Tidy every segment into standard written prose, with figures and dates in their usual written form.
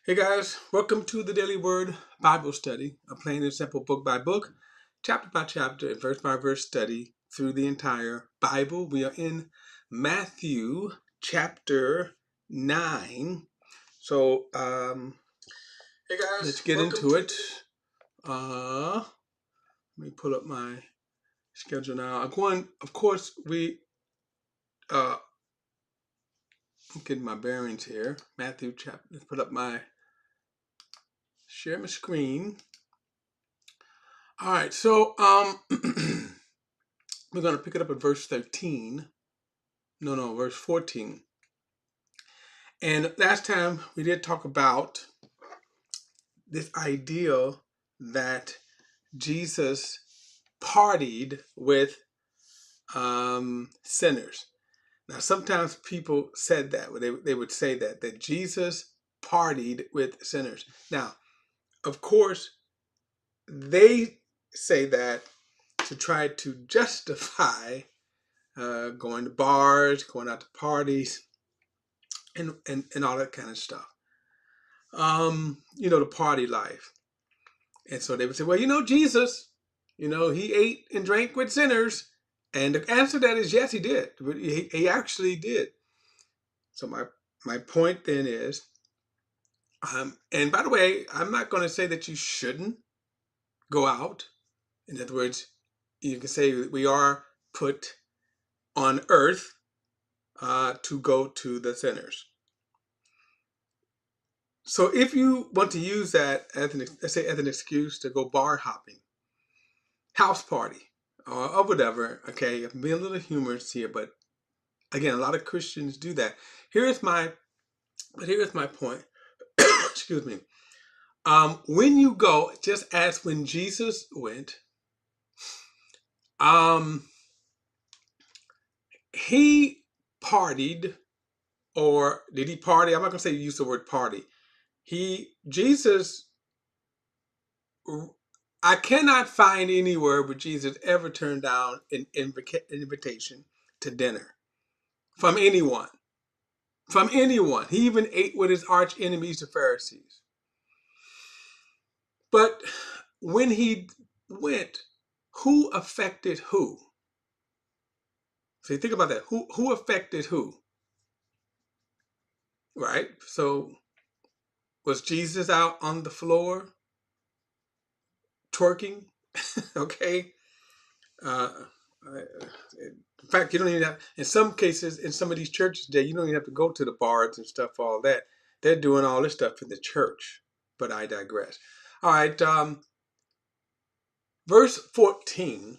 Hey guys, welcome to the Daily Word Bible Study, a plain and simple book by book, chapter by chapter, and verse by verse study through the entire Bible. We are in Matthew chapter 9. So, Hey guys, let's get welcome into to it. Let me pull up my schedule now. I'm going, of course, I'm getting my bearings here. Matthew chapter, let's put up share my screen. All right, so, we're going to pick it up at verse 13. No, verse 14. And last time we did talk about this idea that Jesus partied with sinners. Now, sometimes people said that, they would say that Jesus partied with sinners. Now, of course, they say that to try to justify going to bars, going out to parties, and all that kind of stuff. The party life. And so they would say, well, Jesus, he ate and drank with sinners. And the answer to that is yes, he did. He actually did. So my point then is, and by the way, I'm not going to say that you shouldn't go out. In other words, you can say we are put on earth to go to the sinners. So if you want to use that as an excuse to go bar hopping, house party, or whatever, okay, I'm being a little humorous here, but again, a lot of Christians do that. Here's my point. Excuse me. When you go, just as when Jesus went, he partied, or did he party? I'm not gonna say use the word party. Jesus. I cannot find anywhere where Jesus ever turned down an invitation to dinner from anyone. From anyone. He even ate with his arch enemies, the Pharisees. But when he went, who affected who? So you think about that. Who affected who? Right? So was Jesus out on the floor twerking? Okay. Uh, in fact, you don't even have, in some cases, in some of these churches today, you don't even have to go to the bars and stuff, all that. They're doing all this stuff in the church. But I digress. All right. Verse 14.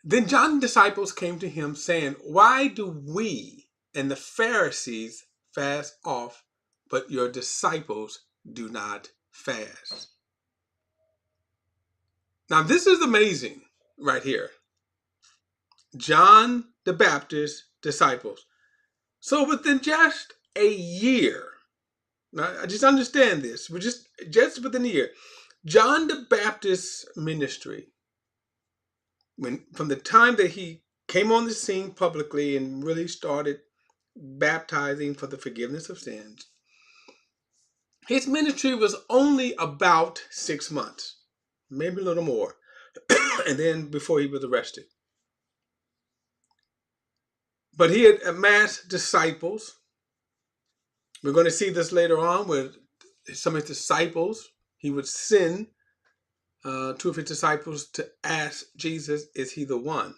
Then John's disciples came to him saying, why do we and the Pharisees fast off, but your disciples do not fast? Now, this is amazing right here. John the Baptist's disciples. So within just a year, now I just understand this, we're just within a year, John the Baptist's ministry, from the time that he came on the scene publicly and really started baptizing for the forgiveness of sins, his ministry was only about 6 months, maybe a little more, and then before he was arrested. But he had amassed disciples. We're going to see this later on with some of his disciples. He would send two of his disciples to ask Jesus, is he the one?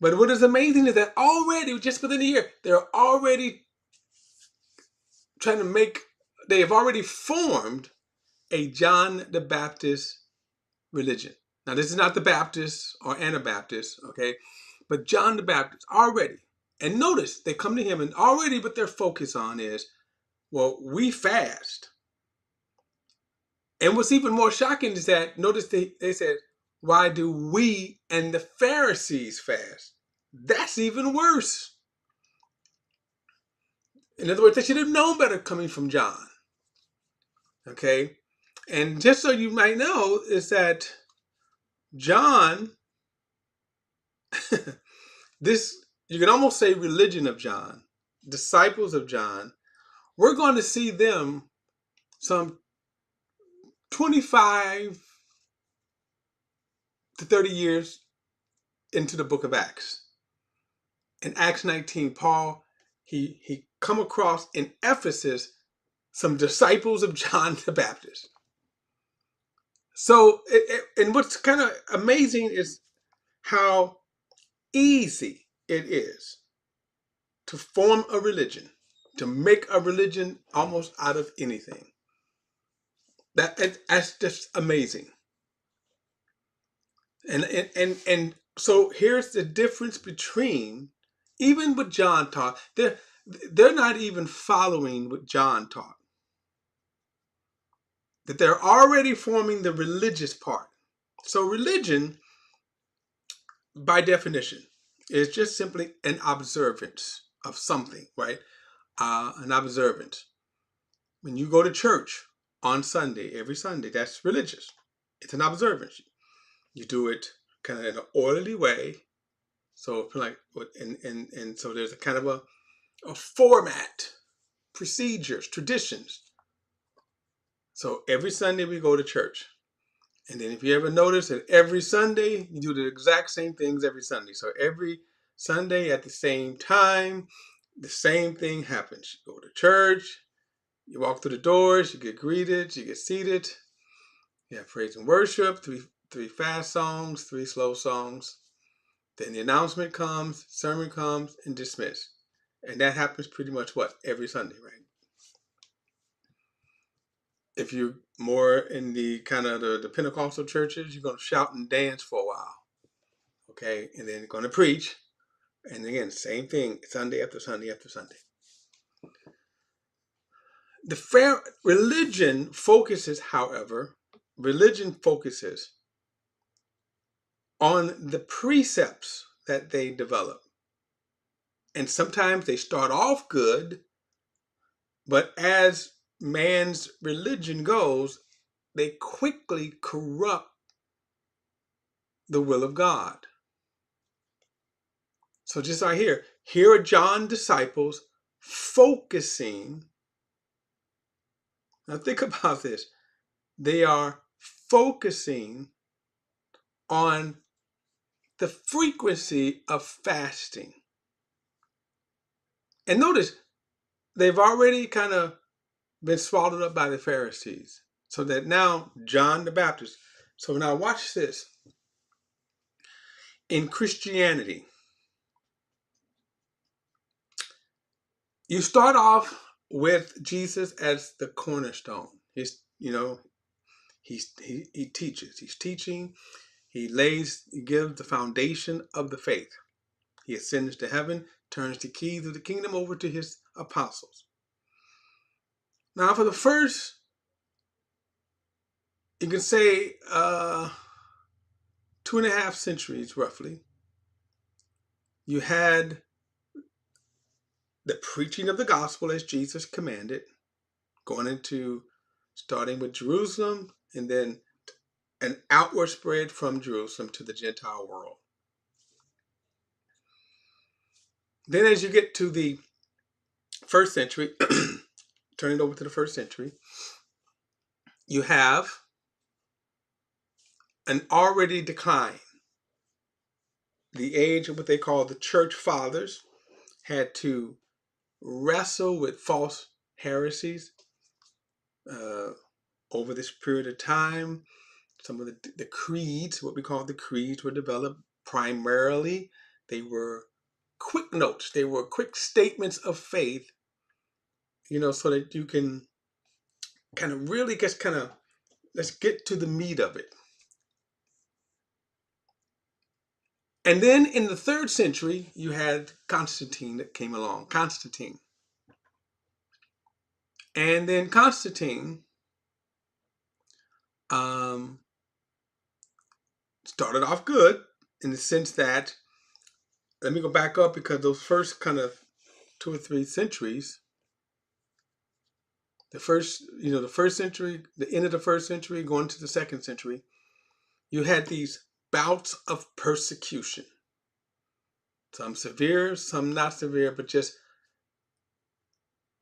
But what is amazing is that already, just within a year, they're already trying to they have already formed a John the Baptist religion. Now, this is not the Baptist or Anabaptist, okay? But John the Baptist already. And notice, they come to him and already what their focus on is, well, we fast. And what's even more shocking is that, notice they said, why do we and the Pharisees fast? That's even worse. In other words, they should have known better coming from John. Okay? And just so you might know, is that John, this, you can almost say religion of John, disciples of John, we're going to see them some 25 to 30 years into the book of Acts. In Acts 19, Paul, he come across in Ephesus some disciples of John the Baptist. So, and what's kind of amazing is how easy it is to form a religion, to make a religion almost out of anything. That's just amazing. And so here's the difference between, even what John taught, they're not even following what John taught. That they're already forming the religious part. So religion, by definition, is just simply an observance of something, right? An observance. When you go to church on Sunday, every Sunday, that's religious. It's an observance. You do it kind of in an orderly way. So like, and so there's a kind of a format, procedures, traditions. So every Sunday we go to church. And then if you ever notice that every Sunday, you do the exact same things every Sunday. So every Sunday at the same time, the same thing happens. You go to church, you walk through the doors, you get greeted, you get seated. You have praise and worship, three fast songs, 3 slow songs. Then the announcement comes, sermon comes, and dismiss. And that happens pretty much every Sunday, right? If you're more in the kind of the Pentecostal churches, you're going to shout and dance for a while. Okay, and then you're going to preach. And again, same thing, Sunday after Sunday after Sunday. Religion focuses on the precepts that they develop. And sometimes they start off good, but as man's religion goes, they quickly corrupt the will of God. So just right here are John's disciples focusing. Now think about this. They are focusing on the frequency of fasting. And notice, they've already kind of been swallowed up by the Pharisees. So that now John the Baptist. So now watch this. In Christianity, you start off with Jesus as the cornerstone. He teaches. He's teaching. He gives the foundation of the faith. He ascends to heaven, turns the keys of the kingdom over to his apostles. Now, for the first, you can say 2.5 centuries, roughly, you had the preaching of the gospel as Jesus commanded, starting with Jerusalem, and then an outward spread from Jerusalem to the Gentile world. Then as you get to the 1st century, turn it over to the 1st century, you have an already decline. The age of what they call the church fathers had to wrestle with false heresies over this period of time. Some of the creeds, what we call the creeds, were developed primarily. They were quick notes. They were quick statements of faith, so that you can kind of really let's get to the meat of it. And then in the 3rd century, you had Constantine that came along. And then Constantine started off good in the sense that, let me go back up, because those first kind of 2 or 3 centuries, the 1st century, the end of the 1st century, going to the 2nd century, you had these bouts of persecution. Some severe, some not severe, but just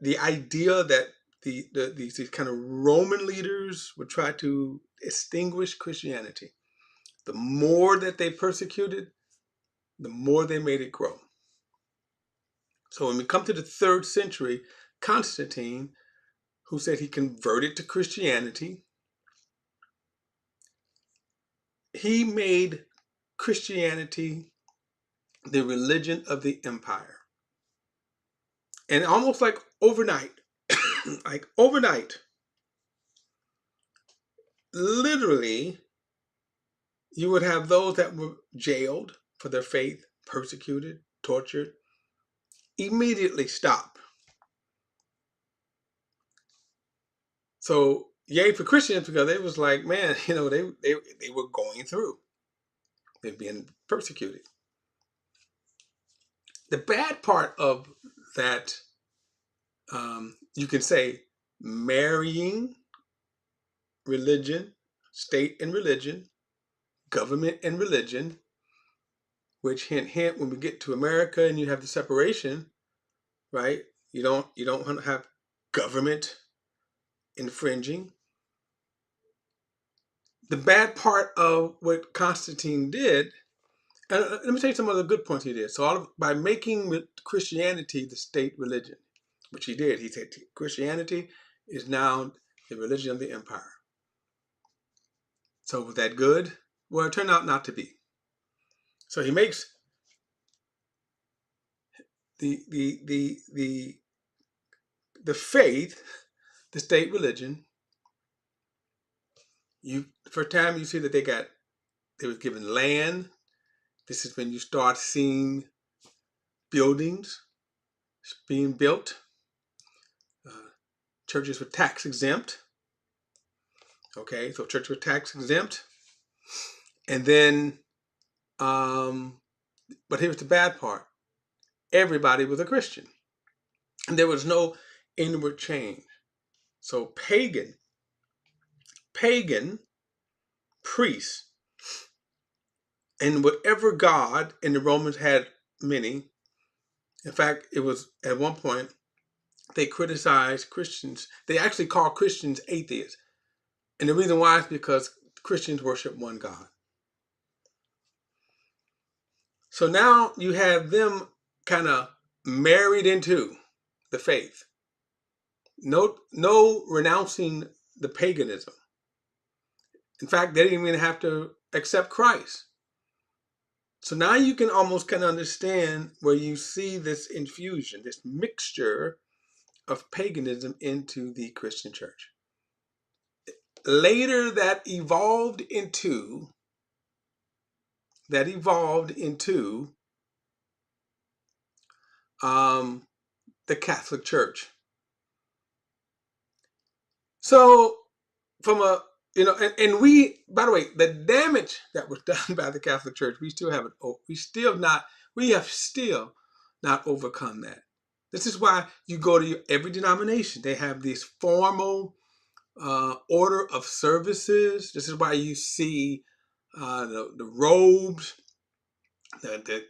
the idea that these kind of Roman leaders would try to extinguish Christianity, the more that they persecuted, the more they made it grow. So when we come to the 3rd century, Constantine, who said he converted to Christianity, he made Christianity the religion of the empire. And almost like overnight, literally, you would have those that were jailed for their faith, persecuted, tortured, immediately stop. So, yay for Christians, because it was like, man, they were going through. They're being persecuted. The bad part of that, you can say, marrying religion, state and religion, government and religion, which hint, when we get to America and you have the separation, right? You don't want to have government infringing. The bad part of what Constantine did, and let me tell you some of the good points he did. So by making Christianity the state religion, which he did, he said Christianity is now the religion of the empire. So was that good? Well, it turned out not to be. So he makes the faith the state religion. The first time you see that they was given land. This is when you start seeing buildings being built. Churches were tax exempt. Okay, so churches were tax exempt. And then, but here's the bad part. Everybody was a Christian. And there was no inward change. So pagan priests, and whatever god, and the Romans had many. In fact, it was at one point, they criticized Christians. They actually called Christians atheists. And the reason why is because Christians worship one God. So now you have them kind of married into the faith. No renouncing the paganism. In fact, they didn't even have to accept Christ. So now you can almost kind of understand where you see this infusion, this mixture of paganism into the Christian church. Later that evolved into the Catholic Church. So from and we, by the way, the damage that was done by the Catholic Church, we have still not overcome that. This is why you go to every denomination. They have these formal order of services. This is why you see the robes, the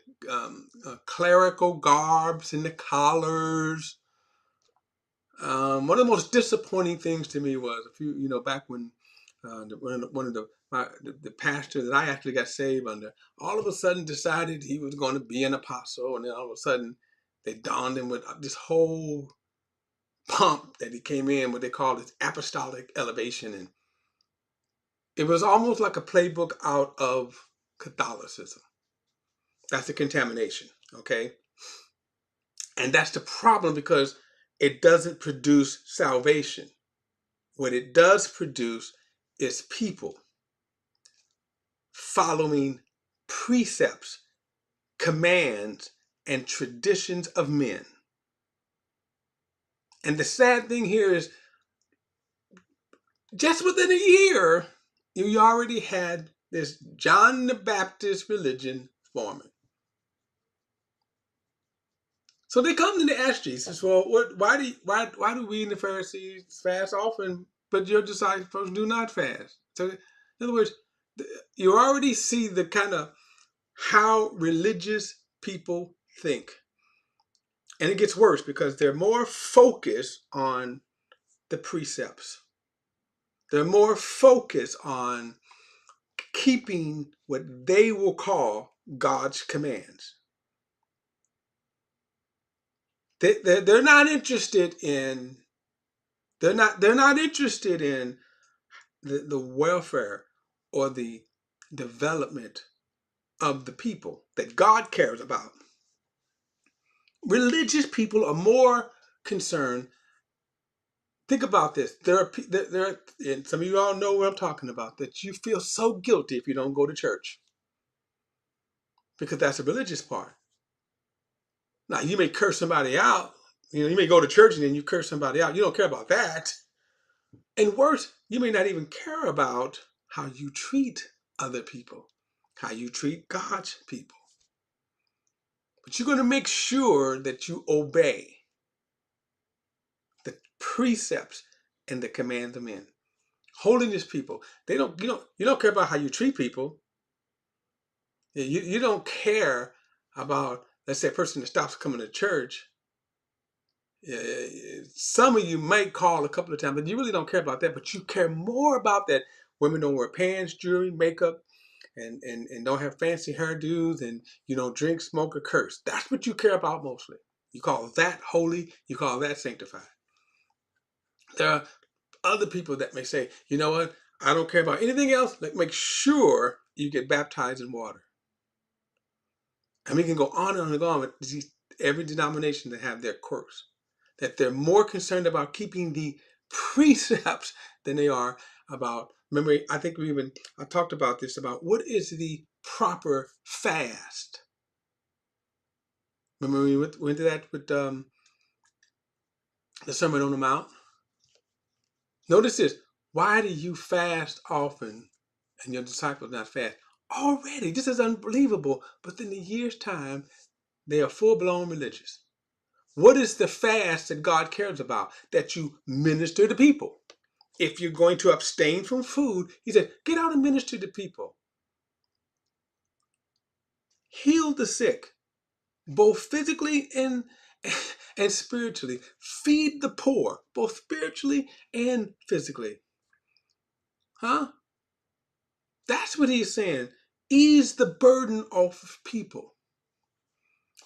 clerical garbs and the collars. One of the most disappointing things to me was back when the pastor that I actually got saved under, all of a sudden decided he was going to be an apostle, and then all of a sudden they donned him with this whole pomp that he came in, what they call his apostolic elevation, and it was almost like a playbook out of Catholicism. That's the contamination, okay? And that's the problem, because it doesn't produce salvation. What it does produce is people following precepts, commands, and traditions of men. And the sad thing here is, just within a year, you already had this John the Baptist religion forming. So they come to ask Jesus, well, why do we and the Pharisees fast often, but your disciples do not fast? So in other words, you already see the kind of how religious people think. And it gets worse because they're more focused on the precepts. They're more focused on keeping what they will call God's commands. They're not interested in they're not interested in the welfare or the development of the people that God cares about. Religious people are more concerned. Think about this. And some of you all know what I'm talking about, that you feel so guilty if you don't go to church, because that's the religious part. Now, you may curse somebody out. You may go to church and then you curse somebody out. You don't care about that. And worse, you may not even care about how you treat other people, how you treat God's people. But you're going to make sure that you obey the precepts and the commands of men. Holiness people, you don't care about how you treat people. You don't care about, let's say, a person that stops coming to church. Some of you might call a couple of times, but you really don't care about that. But you care more about that women don't wear pants, jewelry, makeup, and don't have fancy hairdos, and you don't drink, smoke, or curse. That's what you care about mostly. You call that holy. You call that sanctified. There are other people that may say, you know what? I don't care about anything else. Let's make sure you get baptized in water. And we can go on and on with every denomination that have their quirks. That they're more concerned about keeping the precepts than they are about, remember, I think I talked about this, about what is the proper fast. Remember we went into that with the Sermon on the Mount? Notice this. Why do you fast often and your disciples not fast? Already, this is unbelievable. But in a year's time, they are full-blown religious. What is the fast that God cares about? That you minister to people. If you're going to abstain from food, he said, get out and minister to people. Heal the sick, both physically and spiritually. Feed the poor, both spiritually and physically. Huh? That's what he's saying. Ease the burden off of people.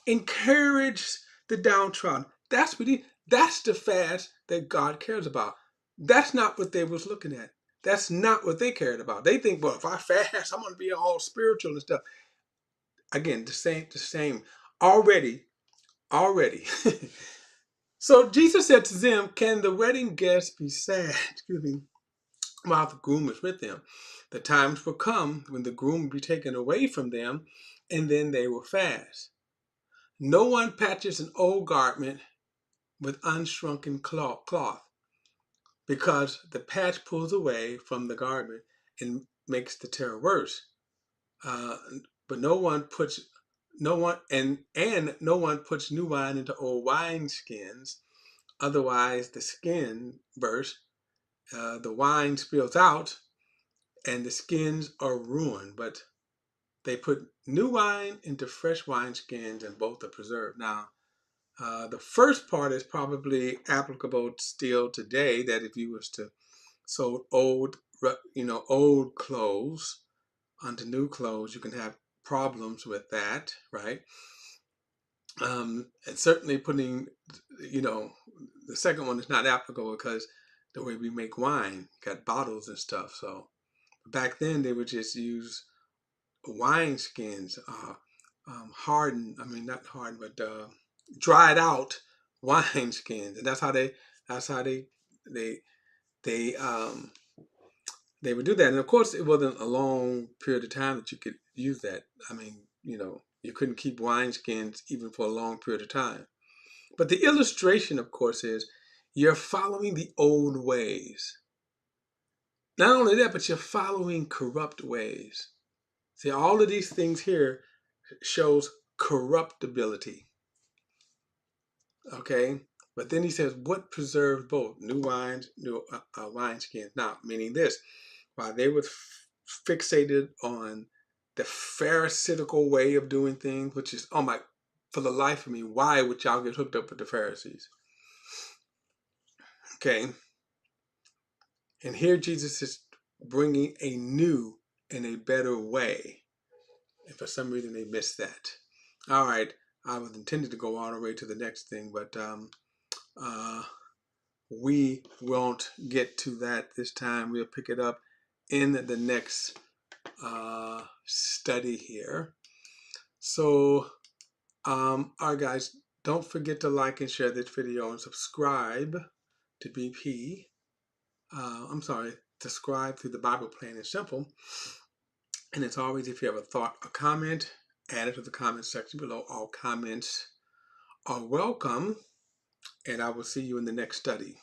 Encourage the downtrodden. That's the fast that God cares about. That's not what they was looking at. That's not what they cared about. They think, well, if I fast, I'm going to be all spiritual and stuff. Again, the same. Already. So Jesus said to them, can the wedding guests be sad? Excuse me. While the groom is with them. The times will come when the groom will be taken away from them, and then they will fast. No one patches an old garment with unshrunken cloth, because the patch pulls away from the garment and makes the tear worse. But no one puts no one puts new wine into old wine skins. Otherwise, the skin bursts, the wine spills out, and the skins are ruined. But they put new wine into fresh wine skins, and both are preserved. Now, the first part is probably applicable still today. That if you was to sold old clothes onto new clothes, you can have problems with that, right? And certainly putting, the second one is not applicable because the way we make wine, got bottles and stuff. So back then they would just use wine skins, hardened. I mean, not hardened, but dried out wine skins, and that's how they they they would do that. And of course, it wasn't a long period of time that you could use that. I mean, you couldn't keep wineskins even for a long period of time. But the illustration, of course, is you're following the old ways. Not only that, but you're following corrupt ways. See, all of these things here shows corruptibility. Okay? But then he says, what preserves both? New wines, new wineskins. Now, meaning this, while they were fixated on the pharisaical way of doing things, which is, oh my, for the life of me, why would y'all get hooked up with the Pharisees? Okay. And here Jesus is bringing a new and a better way. And for some reason, they missed that. All right. I was intended to go all the way to the next thing, but we won't get to that this time. We'll pick it up in the next study here. So, all right, guys, don't forget to like and share this video and subscribe to BP. Subscribe to the Bible Plain and Simple. And as always, if you have a thought or comment, add it to the comment section below. All comments are welcome. And I will see you in the next study.